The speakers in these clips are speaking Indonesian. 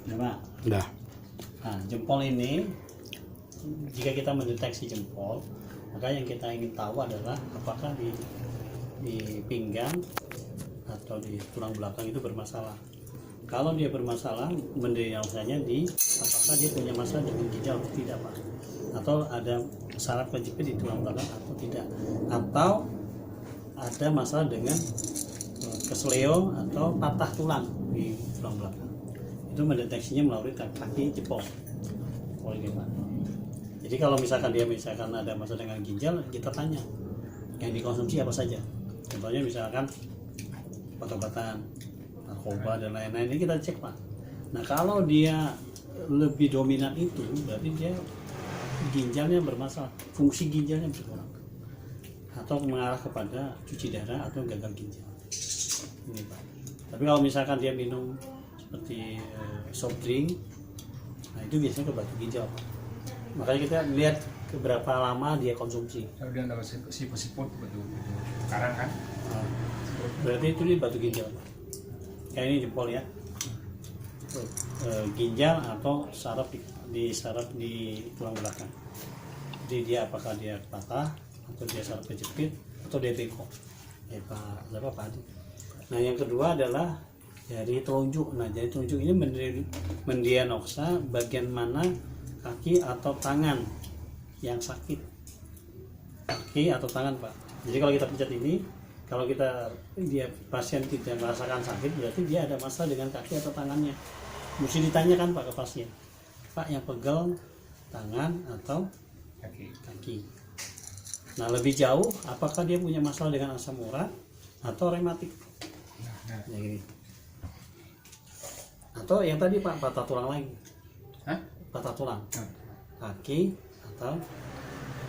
Udah, Pak? Udah. Nah, jempol ini, jika kita mendeteksi jempol, maka yang kita ingin tahu adalah apakah di pinggang atau di tulang belakang itu bermasalah. Kalau dia bermasalah, mendiagnosanya di apakah dia punya masalah dengan ginjal atau tidak, Pak? Atau ada saraf kejepit di tulang belakang atau tidak? Atau ada masalah dengan kesleo atau patah tulang di tulang belakang? Itu mendeteksinya melalui kaki jempol. Ini, Pak. Jadi kalau misalkan dia ada masalah dengan ginjal, kita tanya yang dikonsumsi apa saja. Contohnya misalkan obat-obatan, narkoba dan lain-lain, ini kita cek, Pak. Nah kalau dia lebih dominan itu, berarti dia ginjalnya bermasalah, fungsi ginjalnya berkurang, atau mengarah kepada cuci darah atau gagal ginjal. Ini, Pak. Tapi kalau misalkan dia minum seperti soft drink, nah itu biasanya ke batu ginjal, Pak. Makanya kita lihat berapa lama dia konsumsi. Kalau dia nggak siput betul sekarang kan? Berarti itu dia batu ginjal, Pak. Kayak ini jempol ya. Ginjal atau saraf di tulang belakang. Jadi dia apakah dia patah atau dia saraf kejepit atau dia bengkok. Pak Adi. Nah yang kedua adalah dari telunjuk. Nah jadi telunjuk ini mendiagnosa bagian mana kaki atau tangan yang sakit. Kaki atau tangan, Pak. Jadi kalau kita pencet ini, kalau dia pasien tidak merasakan sakit, berarti dia ada masalah dengan kaki atau tangannya. Mesti ditanyakan, Pak, ke pasien, Pak, yang pegel tangan atau kaki. Nah lebih jauh, apakah dia punya masalah dengan asam urat atau rematik? Ya, gini. Atau yang tadi, Pak, patah tulang lagi. Hah? Patah tulang, kaki atau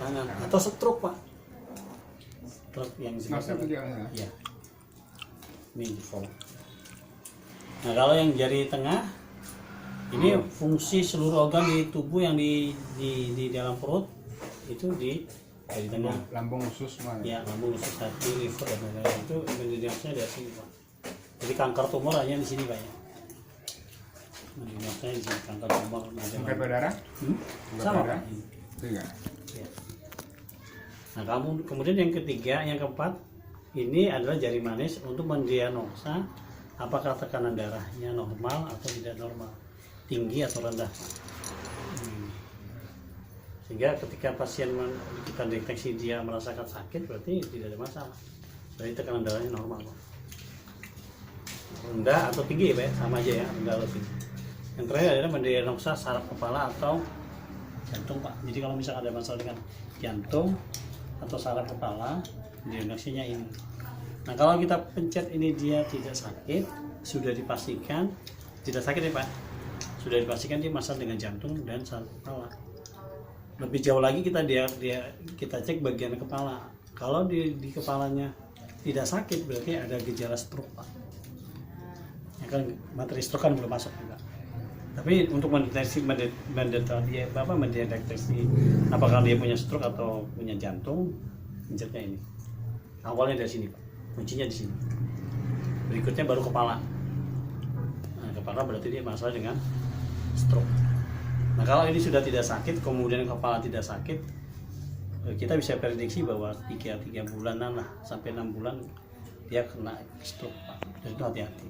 tangan, atau stroke, Pak. Stroke yang ya. Ini jempol. Nah kalau yang jari tengah ini fungsi seluruh organ di tubuh yang di dalam perut itu di jari tengah. Lambung usus mana? Ya, lambung usus, hati, liver dan lain-lain itu mendiagnosanya dari sini, Pak. Jadi kanker tumor hanya di sini, Pak, ya. Mendiagnosanya di sini, kanker tumor. Kanker darah? Sama, Pak. Iya. Ya. Nah, kemudian yang ketiga, yang keempat, ini adalah jari manis untuk mendiagnosa apakah tekanan darahnya normal atau tidak normal, tinggi atau rendah. Sehingga ketika pasien kita deteksi dia merasakan sakit, berarti tidak ada masalah. Berarti tekanan darahnya normal, Pak. Rendah atau tinggi, Pak, sama aja ya, rendah atau tinggi. Yang terakhir adalah mendiagnosa saraf kepala atau jantung, Pak. Jadi kalau misalnya ada masalah dengan jantung atau saraf kepala, diagnosisnya ini. Nah kalau kita pencet ini dia tidak sakit, sudah dipastikan tidak sakit ya, Pak. Sudah dipastikan dia masalah dengan jantung dan saraf kepala. Lebih jauh lagi kita cek bagian kepala. Kalau di kepalanya tidak sakit, berarti ada gejala stroke, Pak. Ya kan materi stroke kan belum masuk juga. Tapi untuk mendeteksi apakah dia punya stroke atau punya jantung, pencetnya ini. Awalnya dari sini, Pak. Kuncinya di sini. Berikutnya baru kepala. Nah, kepala berarti dia masalah dengan stroke. Nah, kalau ini sudah tidak sakit, kemudian kepala tidak sakit, kita bisa prediksi bahwa 3 bulanan lah sampai 6 bulan dia kena stroke, Pak. Jadi itu hati-hati.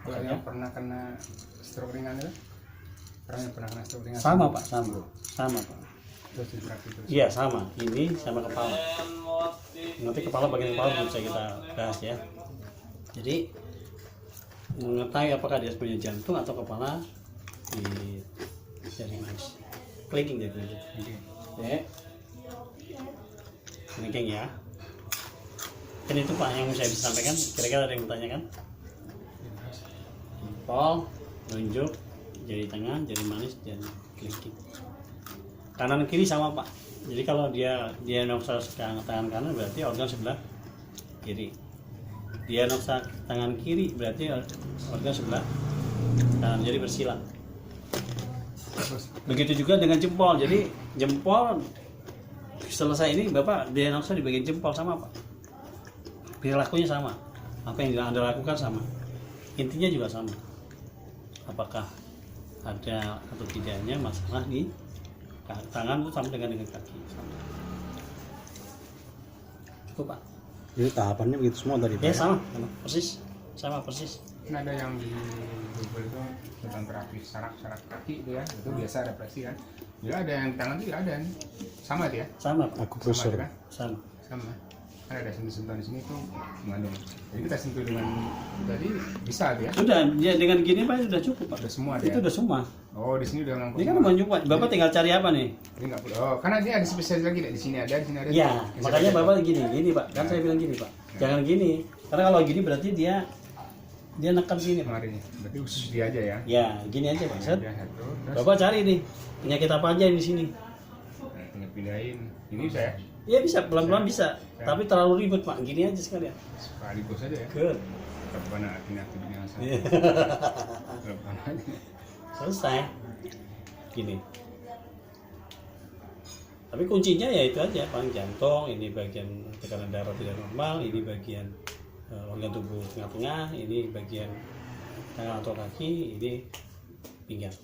Kalau yang pernah kena stroke ringan itu? Pernah kena stroke ringan? Sama, Pak, sama, Pak. Iya, sama. Ini sama kepala. Nanti bagian kepala belum bisa kita bahas ya. Jadi mengetahui apakah dia punya jantung atau kepala di jari manis. Clicking jadi dulu. Ya. Clicking ya. Kan itu, Pak, yang saya bisa sampaikan. Kira-kira ada yang bertanya kan? Jempol, tunjuk, jari tengah, jari manis, dan clicking. Kanan kiri sama, Pak. Jadi kalau dia diagnosa tangan kanan berarti organ sebelah kiri. Diagnosa tangan kiri berarti organ sebelah kanan, jadi bersila. Begitu juga dengan jempol. Jadi jempol selesai ini Bapak diagnosa di bagian jempol sama, Pak. Perilakunya sama. Apa yang Anda lakukan sama. Intinya juga sama. Apakah ada atau tidaknya masalah di tangan itu sama dengan kaki. Cukup Pak. Jadi tahapannya begitu semua tadi Pak. Ya sama sama persis. Kan ada yang di Google itu tentang terapi saraf kaki itu ya, itu biasa represi kan. Ya ada yang tangan itu ada nih, sama itu ya, Sama Pak. Aku sama kusur. itu kan, Sama. kan ada sentuh-sentuhan di sini tuh mengandung. Jadi kita sentuh dengan tadi bisa tuh ya, Sudah, ya dengan gini Pak sudah cukup Pak. udah semua ada Itu ya. udah semua. Oh di sini udah langsung. Ini kan mau Pak. Bapak tinggal cari apa nih? Ini nggak perlu. Oh karena dia ada spesialis lagi di sini ada, di sini ada. Ya, Bisa makanya baca. Bapak gini Pak. Kan saya bilang gini Pak. Jangan gini. Karena kalau gini berarti dia nekan sini Pak. Kemarin berarti khusus dia aja ya. Ya, gini aja Pak. Set. Dia satu, terus Bapak cari nih penyakit apa aja di sini. tinggal pindahin. Ini saya Iya bisa, pelan-pelan bisa. Tapi terlalu ribet Pak. Gini aja sekalian. sekaligus aja ya. Good. Kapan akhirnya aktifnya Iya. Kapan aja. Selesai. Gini. Tapi kuncinya ya itu aja, Pak. Jantung, ini bagian tekanan darah tidak normal, ini bagian organ tubuh tengah-tengah, ini bagian tangan atau kaki, ini pinggang.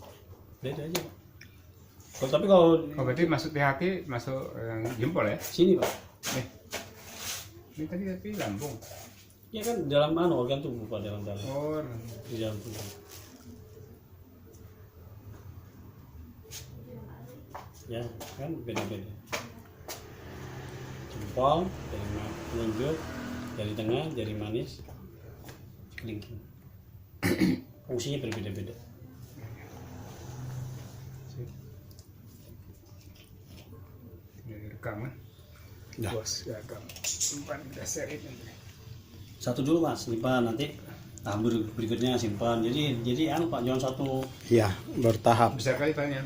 Udah itu aja, Pak. Tapi kalau Oh berarti masuk THP masuk jempol ya? sini, Pak. Ini tadi tapi lambung. Ya kan dalam organ tubuh, Pak, dalam darah. Oh, Di dalam tubuh. Ya, kan beda-beda. Jempol, jari telunjuk, jari tengah, jari manis, kelingking. Fungsinya berbeda-beda. ini rekam kan? Ya. Bos, ya rekam. Simpan kita share it nanti. Satu dulu Mas, simpan nanti berikutnya simpan. Jadi Pak, jangan satu Iya, bertahap. Besar kali filenya.